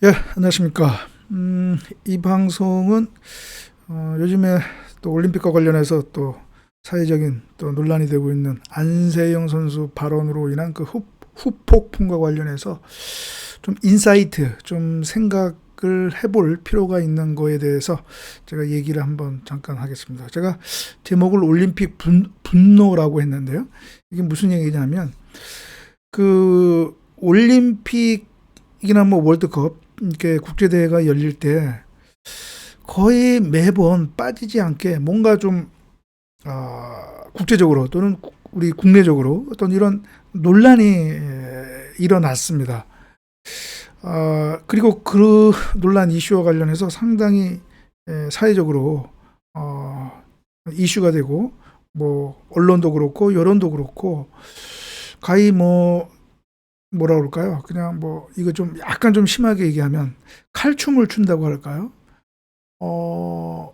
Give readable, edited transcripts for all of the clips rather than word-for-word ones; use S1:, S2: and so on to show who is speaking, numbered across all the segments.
S1: 예, 안녕하십니까. 이 방송은 요즘에 또 올림픽과 관련해서 또 사회적인 또 논란이 되고 있는 안세영 선수 발언으로 인한 그 후폭풍과 관련해서 좀 인사이트, 좀 생각을 해볼 필요가 있는 거에 대해서 제가 얘기를 한번 잠깐 하겠습니다. 제가 제목을 올림픽 분노라고 했는데요. 이게 무슨 얘기냐면 그 올림픽이나 뭐 월드컵 이렇게 국제 대회가 열릴 때 거의 매번 빠지지 않게 뭔가 좀 국제적으로 또는 우리 국내적으로 어떤 이런 논란이 일어났습니다. 그리고 그 논란 이슈와 관련해서 상당히 사회적으로 이슈가 되고 뭐 언론도 그렇고 여론도 그렇고 가히 뭐라 그럴까요? 그냥 뭐 이거 좀 약간 좀 심하게 얘기하면 칼춤을 춘다고 할까요? 어,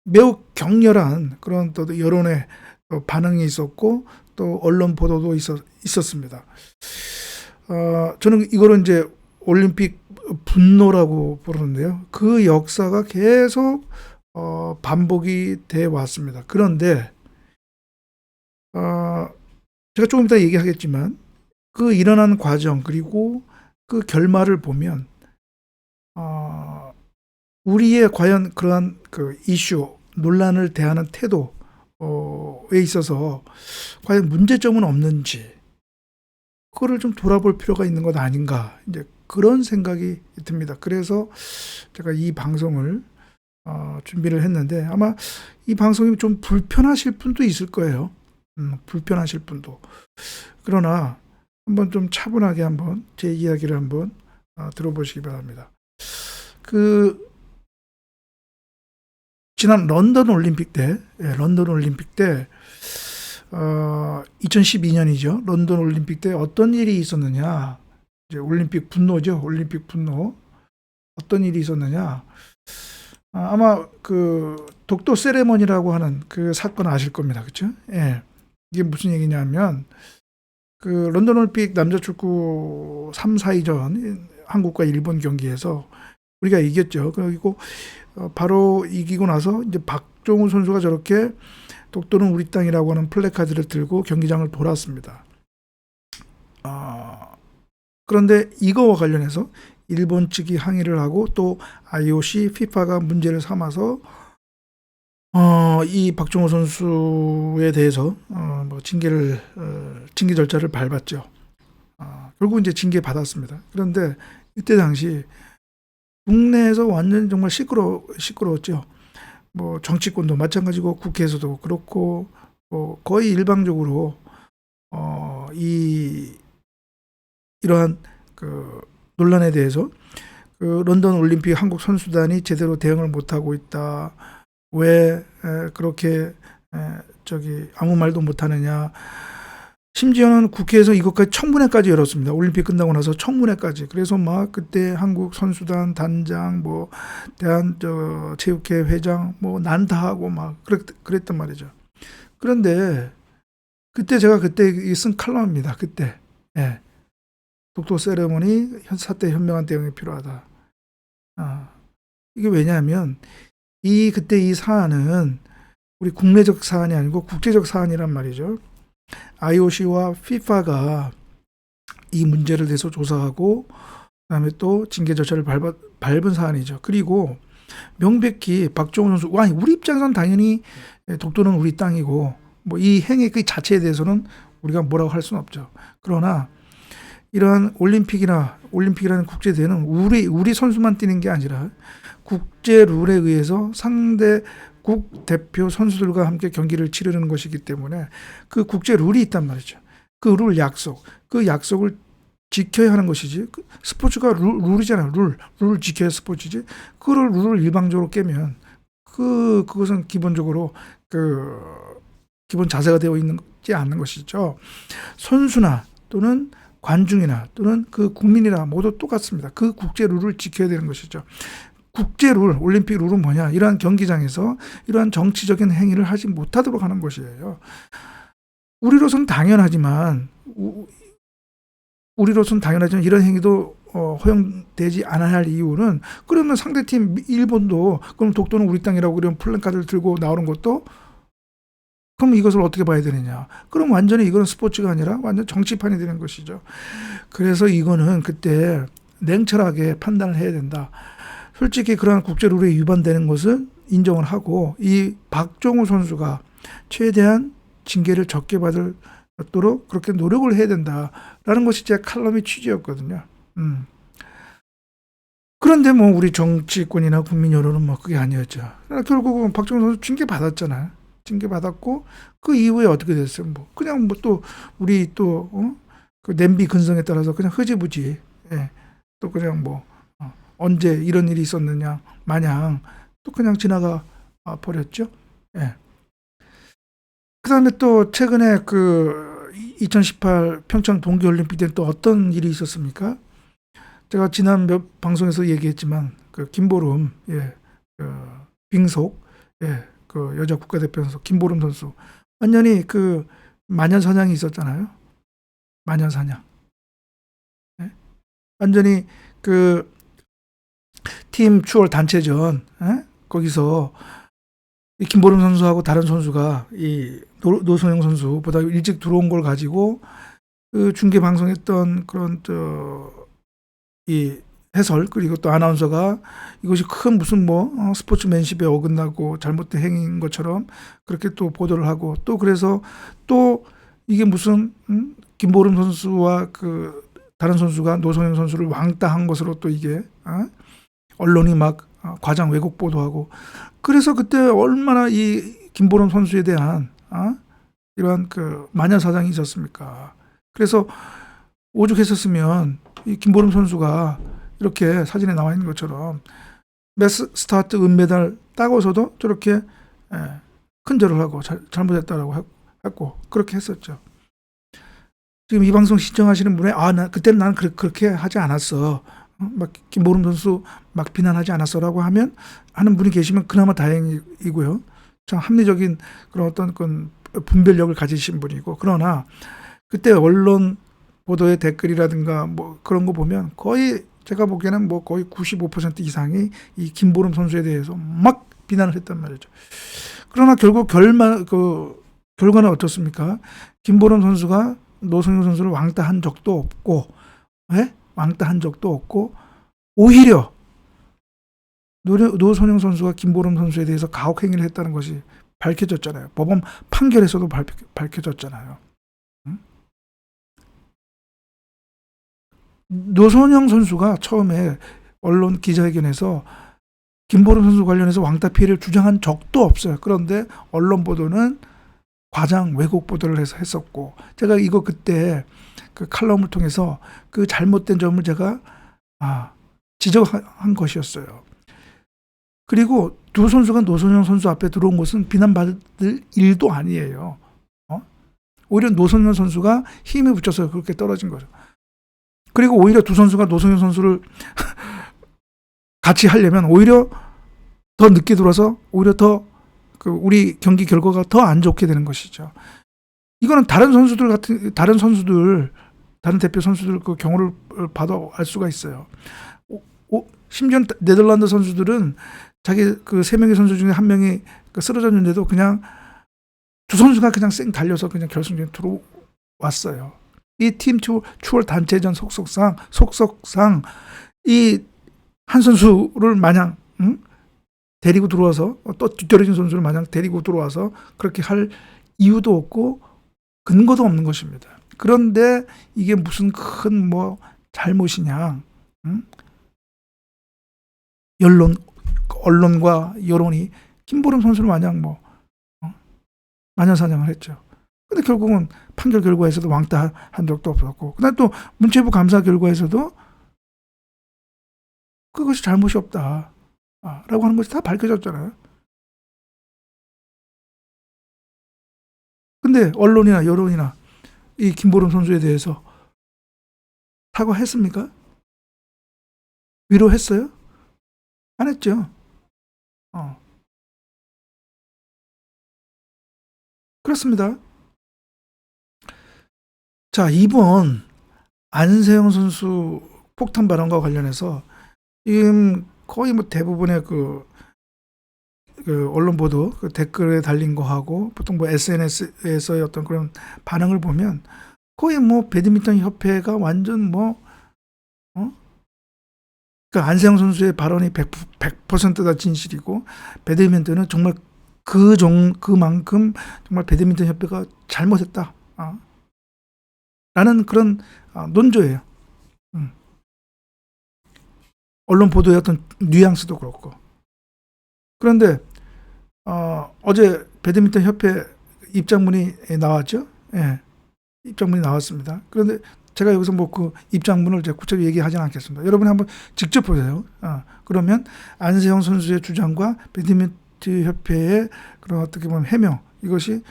S1: 매우 격렬한 그런 또 여론의 반응이 있었고 또 언론 보도도 있었습니다. 저는 이거를 이제 올림픽 분노라고 부르는데요. 그 역사가 계속 반복이 돼 왔습니다. 그런데 어, 제가 조금 이따 얘기하겠지만 그 일어난 과정 그리고 그 결말을 보면 어, 우리의 과연 그러한 그 이슈 논란을 대하는 태도에 있어서 과연 문제점은 없는지 그거를 좀 돌아볼 필요가 있는 것 아닌가 이제 그런 생각이 듭니다. 그래서 제가 이 방송을 준비를 했는데 아마 이 방송이 좀 불편하실 분도 있을 거예요. 불편하실 분도. 그러나 한번 좀 차분하게 한번 제 이야기를 한번 들어보시기 바랍니다. 그 지난 런던 올림픽 때, 런던 올림픽 때 2012년이죠. 런던 올림픽 때 어떤 일이 있었느냐? 이제 올림픽 분노죠. 올림픽 분노. 어떤 일이 있었느냐? 아마 그 독도 세레머니라고 하는 그 사건 아실 겁니다. 그렇죠? 예. 이게 무슨 얘기냐면 그 런던 올림픽 남자 축구 3, 4위전 한국과 일본 경기에서 우리가 이겼죠. 그리고 바로 이기고 나서 이제 박종훈 선수가 저렇게 독도는 우리 땅이라고 하는 플래카드를 들고 경기장을 돌았습니다. 그런데 이거와 관련해서 일본 측이 항의를 하고 또 IOC, FIFA가 문제를 삼아서 이 박종호 선수에 대해서 뭐 징계 절차를 밟았죠. 결국 이제 징계 받았습니다. 그런데 이때 당시 국내에서 완전 정말 시끄러웠죠. 뭐 정치권도 마찬가지고 국회에서도 그렇고 거의 일방적으로 이러한 그 논란에 대해서 그 런던 올림픽 한국 선수단이 제대로 대응을 못하고 있다. 왜 그렇게 저기 아무 말도 못하느냐. 심지어는 국회에서 이것까지 청문회까지 열었습니다. 올림픽 끝나고 나서 청문회까지. 그래서 막 그때 한국 선수단 단장, 뭐 대한 체육회 회장 뭐 난다하고 막 그랬단 말이죠. 그런데 제가 그때 쓴 칼럼입니다. 그때 예. 독도 세레머니 사태 현명한 대응이 필요하다. 이게 왜냐하면 그때 이 사안은 우리 국내적 사안이 아니고 국제적 사안이란 말이죠. IOC와 FIFA가 이 문제를 대해서 조사하고 그다음에 또 징계 절차를 밟은 사안이죠. 그리고 명백히 박종훈 선수, 우리 입장에서는 당연히 독도는 우리 땅이고 뭐 이 행위 그 자체에 대해서는 우리가 뭐라고 할 수는 없죠. 그러나 이러한 올림픽이라는 국제 대회는 우리 선수만 뛰는 게 아니라 국제 룰에 의해서 상대국 대표 선수들과 함께 경기를 치르는 것이기 때문에 그 국제 룰이 있단 말이죠. 그 룰 약속, 그 약속을 지켜야 하는 것이지. 스포츠가 룰이잖아요. 룰을 지켜야 스포츠지. 룰을 일방적으로 깨면 그것은 기본적으로 기본 자세가 되어 있지 않는 것이죠. 선수나 또는 관중이나 또는 그 국민이나 모두 똑같습니다. 그 국제 룰을 지켜야 되는 것이죠. 국제 룰, 올림픽 룰은 뭐냐? 이러한 경기장에서 이러한 정치적인 행위를 하지 못하도록 하는 것이에요. 우리로서는 당연하지만 이런 행위도 허용되지 않아야 할 이유는, 그러면 상대팀 일본도 그럼 독도는 우리 땅이라고 그런 플랜카드를 들고 나오는 것도, 그럼 이것을 어떻게 봐야 되느냐? 그럼 완전히 이거는 스포츠가 아니라 완전 정치판이 되는 것이죠. 그래서 이거는 그때 냉철하게 판단을 해야 된다. 솔직히 그러한 국제 룰에 위반되는 것은 인정을 하고, 이 박종우 선수가 최대한 징계를 적게 받도록 그렇게 노력을 해야 된다라는 것이 제 칼럼의 취지였거든요. 그런데 뭐 우리 정치권이나 국민 여론은 뭐 그게 아니었죠. 결국은 박종우 선수 징계 받았잖아요. 징계 받았고 그 이후에 어떻게 됐어요? 뭐 그냥 뭐 또 우리 또 그 냄비 근성에 따라서 그냥 흐지부지, 예. 또 그냥 뭐 언제 이런 일이 있었느냐 마냥 또 그냥 지나가 버렸죠. 예. 그다음에 또 최근에 그 2018 평창 동계올림픽 때는 또 어떤 일이 있었습니까? 제가 지난 몇 방송에서 얘기했지만 그 김보름, 예, 그 빙속, 예, 그 여자 국가대표 선수 김보름 선수 완전히 그 마녀사냥이 있었잖아요. 마녀사냥. 예? 완전히 그 팀 추월 단체전, 예? 거기서 이 김보름 선수하고 다른 선수가 이 노선영 선수보다 일찍 들어온 걸 가지고 그 중계 방송했던 그런 이 해설, 그리고 또 아나운서가 이것이 큰 무슨 뭐 스포츠맨십에 어긋나고 잘못된 행위인 것처럼 그렇게 또 보도를 하고, 또 그래서 또 이게 무슨 김보름 선수와 그 다른 선수가 노선영 선수를 왕따한 것으로 또 이게 언론이 막 과장 왜곡 보도하고, 그래서 그때 얼마나 이 김보름 선수에 대한 이러한 그 마녀사장이 있었습니까? 그래서 오죽했었으면 이 김보름 선수가 이렇게 사진에 나와 있는 것처럼 매스 스타트 은메달 따고서도 저렇게 큰절을 하고 잘못했다라고 했고 그렇게 했었죠. 지금 이 방송 시청하시는 분이 나 그때는 나는 그렇게 하지 않았어, 막 김보름 선수 막 비난하지 않았어라고 하는 분이 계시면 그나마 다행이고요. 참 합리적인 그런 어떤 분별력을 가지신 분이고, 그러나 그때 언론 보도의 댓글이라든가 뭐 그런 거 보면 거의 제가 보기에는 뭐 거의 95% 이상이 이 김보름 선수에 대해서 막 비난을 했단 말이죠. 그러나 결국 결과는 어떻습니까? 김보름 선수가 노선영 선수를 왕따한 적도 없고, 왕따한 적도 없고, 오히려 노선영 선수가 김보름 선수에 대해서 가혹행위를 했다는 것이 밝혀졌잖아요. 법원 판결에서도 밝혀졌잖아요. 노선영 선수가 처음에 언론 기자회견에서 김보름 선수 관련해서 왕따 피해를 주장한 적도 없어요. 그런데 언론 보도는 과장 왜곡 보도를 해서 했었고, 제가 이거 그때 그 칼럼을 통해서 그 잘못된 점을 제가 지적한 것이었어요. 그리고 두 선수가 노선영 선수 앞에 들어온 것은 비난받을 일도 아니에요. 오히려 노선영 선수가 힘을 붙여서 그렇게 떨어진 거죠. 그리고 오히려 두 선수가 노선영 선수를 같이 하려면 오히려 더 늦게 들어와서 오히려 더 우리 경기 결과가 더 안 좋게 되는 것이죠. 이거는 다른 대표 선수들 그 경우를 봐도 알 수가 있어요. 심지어 네덜란드 선수들은 자기 그 세 명의 선수 중에 한 명이 쓰러졌는데도 그냥 두 선수가 그냥 쌩 달려서 그냥 결승전에 들어왔어요. 이 팀 추월 단체전 속속상 이 한 선수를 마냥 데리고 들어와서 또 뒤떨어진 선수를 마냥 데리고 들어와서 그렇게 할 이유도 없고 근거도 없는 것입니다. 그런데 이게 무슨 큰 뭐 잘못이냐? 언론과 여론이 김보름 선수를 마냥 마녀사냥을 했죠. 근데 결국은 판결 결과에서도 왕따한 적도 없었고, 그다음 또 문체부 감사 결과에서도 그것이 잘못이 없다 라고 하는 것이 다 밝혀졌잖아요. 근데 언론이나 여론이나 이 김보름 선수에 대해서 사과했습니까? 위로했어요? 안 했죠. 그렇습니다. 자, 이번 안세영 선수 폭탄 발언과 관련해서 지금 거의 뭐 대부분의 그 언론 보도 그 댓글에 달린 거하고 보통 뭐 SNS에서의 어떤 그런 반응을 보면 거의 뭐 배드민턴 협회가 완전 뭐 그러니까 안세영 선수의 발언이 100%다 진실이고 배드민턴은 정말 그만큼 정말 배드민턴 협회가 잘못했다. 라는 그런 논조예요. 언론 보도의 어떤 뉘앙스도 그렇고. 그런데 어제 배드민턴 협회 입장문이 나왔죠. 예, 입장문이 나왔습니다. 그런데 제가 여기서 뭐 그 입장문을 제가 구체적으로 얘기하지는 않겠습니다. 여러분이 한번 직접 보세요. 그러면 안세영 선수의 주장과 배드민턴 협회의 그런 어떻게 보면 해명 이것이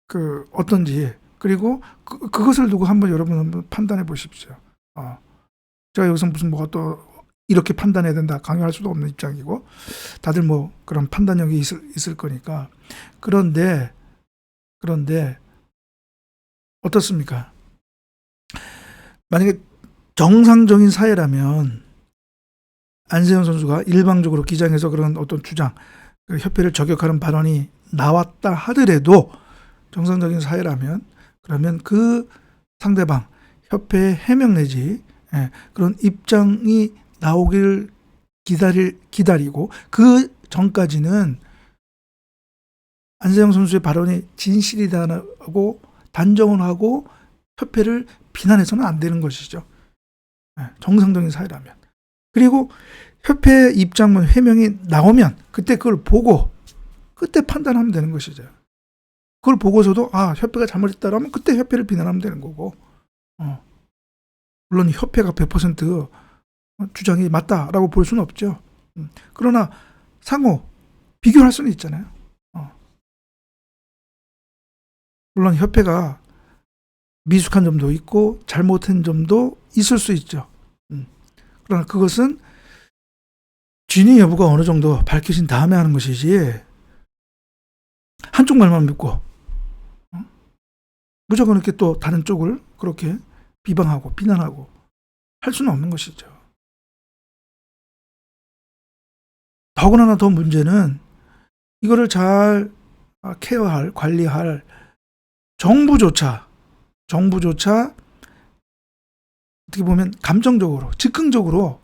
S1: 그 어떤지 그리고 그것을 두고 한번 여러분 한번 판단해 보십시오. 제가 여기서 무슨 뭐가 또 이렇게 판단해야 된다 강요할 수도 없는 입장이고 다들 뭐 그런 판단력이 있을 거니까. 그런데 어떻습니까? 만약에 정상적인 사회라면 안세영 선수가 일방적으로 기장에서 그런 어떤 주장, 그 협회를 저격하는 발언이 나왔다 하더라도 정상적인 사회라면 그러면 그 상대방 협회의 해명 내지 그런 입장이 나오길 기다리고 그 전까지는 안세영 선수의 발언이 진실이다고 단정을 하고 협회를 비난해서는 안 되는 것이죠. 정상적인 사회라면. 그리고 협회 입장문 해명이 나오면 그때 그걸 보고 그때 판단하면 되는 것이죠. 그걸 보고서도 협회가 잘못했다라면 그때 협회를 비난하면 되는 거고. 물론 협회가 100% 주장이 맞다라고 볼 수는 없죠. 그러나 상호 비교할 수는 있잖아요. 물론 협회가 미숙한 점도 있고 잘못한 점도 있을 수 있죠. 그러나 그것은 진위 여부가 어느 정도 밝혀진 다음에 하는 것이지 한쪽 말만 믿고 무조건 이렇게 또 다른 쪽을 그렇게 비방하고 비난하고 할 수는 없는 것이죠. 더구나 더 문제는 이거를 잘 케어할, 관리할 정부조차 어떻게 보면 감정적으로, 즉흥적으로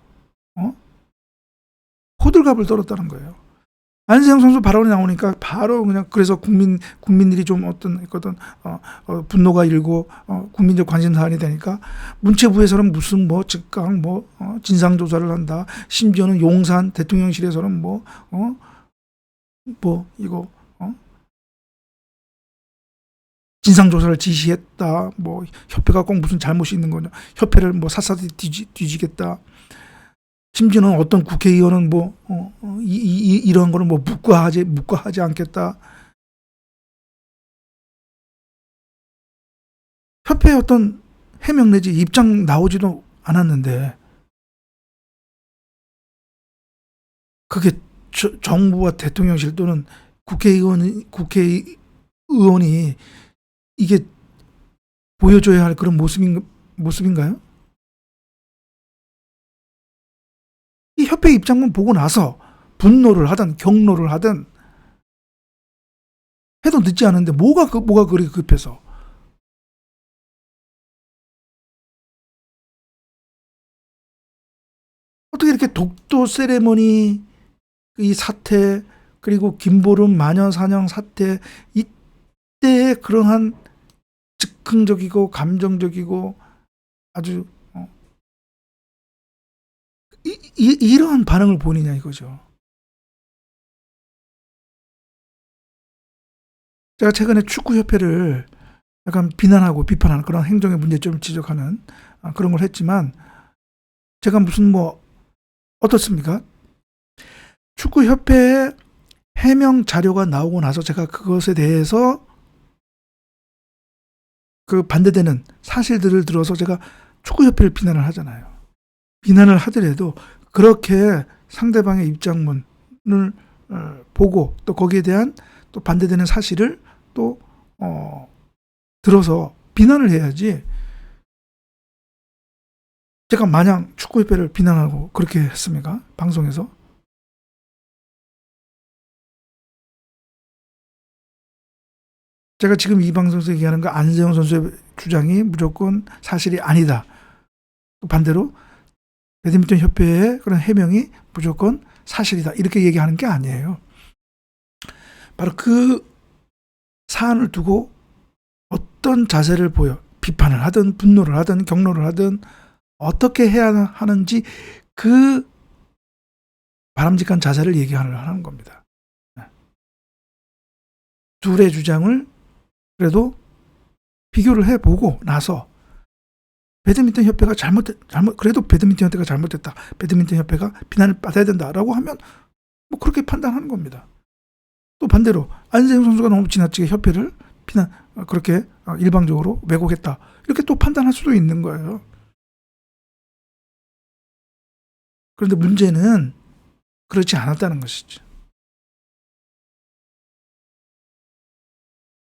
S1: 호들갑을 떨었다는 거예요. 안세영 선수 발언이 나오니까 바로 그냥 그래서 국민들이 좀 어떤 분노가 일고 국민적 관심 사안이 되니까 문체부에서는 무슨 뭐 즉각 진상 조사를 한다. 심지어는 용산 대통령실에서는 이거 진상 조사를 지시했다. 뭐 협회가 꼭 무슨 잘못이 있는 거냐. 협회를 뭐 샅샅이 뒤지겠다. 심지어는 어떤 국회의원은 이런 거는 묵과하지 않겠다. 협회의 어떤 해명 내지 입장 나오지도 않았는데 그게 정부와 대통령실 또는 국회의원이 이게 보여줘야 할 그런 모습인가요? 이 협회 입장만 보고 나서 분노를 하든 격노를 하든 해도 늦지 않은데 뭐가 그리 급해서 어떻게 이렇게 독도 세레머니 이 사태 그리고 김보름 마녀 사냥 사태 이때의 그러한 즉흥적이고 감정적이고 아주 이러한 반응을 보이냐 이거죠. 제가 최근에 축구협회를 약간 비난하고 비판하는 그런 행정의 문제점을 지적하는 그런 걸 했지만 제가 무슨 어떻습니까? 축구협회의 해명 자료가 나오고 나서 제가 그것에 대해서 그 반대되는 사실들을 들어서 제가 축구협회를 비난을 하잖아요. 비난을 하더라도 그렇게 상대방의 입장문을 보고 또 거기에 대한 또 반대되는 사실을 또 들어서 비난을 해야지 제가 마냥 축구협회를 비난하고 그렇게 했습니까? 방송에서? 제가 지금 이 방송에서 얘기하는 거 안세영 선수의 주장이 무조건 사실이 아니다. 반대로 배드민턴 협회의 그런 해명이 무조건 사실이다. 이렇게 얘기하는 게 아니에요. 바로 그 사안을 두고 어떤 자세를 보여, 비판을 하든 분노를 하든 격노를 하든 어떻게 해야 하는지 그 바람직한 자세를 얘기하는 겁니다. 둘의 주장을 그래도 비교를 해보고 나서 배드민턴 협회가 그래도 배드민턴 협회가 잘못됐다. 배드민턴 협회가 비난을 받아야 된다라고 하면 뭐 그렇게 판단하는 겁니다. 또 반대로 안세영 선수가 너무 지나치게 협회를 그렇게 일방적으로 왜곡했다. 이렇게 또 판단할 수도 있는 거예요. 그런데 문제는 그렇지 않았다는 것이죠.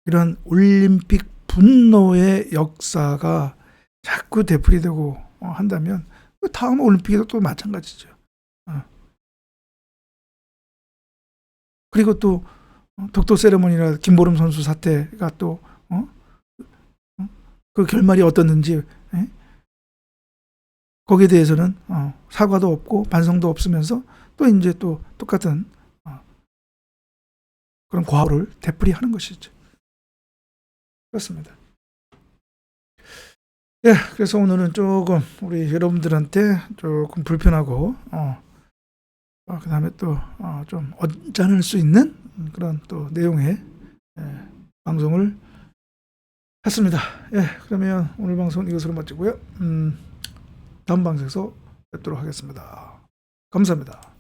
S1: 이런 올림픽 분노의 역사가 자꾸 되풀이되고 한다면 다음 올림픽에도 또 마찬가지죠. 그리고 또 독도 세레머니나 김보름 선수 사태가 또 그 결말이 어떻는지 거기에 대해서는 사과도 없고 반성도 없으면서 또 이제 또 똑같은 그런 과오를 되풀이하는 것이죠. 그렇습니다. 예, 그래서 오늘은 조금 우리 여러분들한테 조금 불편하고 그 다음에 또 좀 언짢을 수 있는 그런 또 내용의 방송을 했습니다. 예, 그러면 오늘 방송은 이것으로 마치고요. 다음 방송에서 뵙도록 하겠습니다. 감사합니다.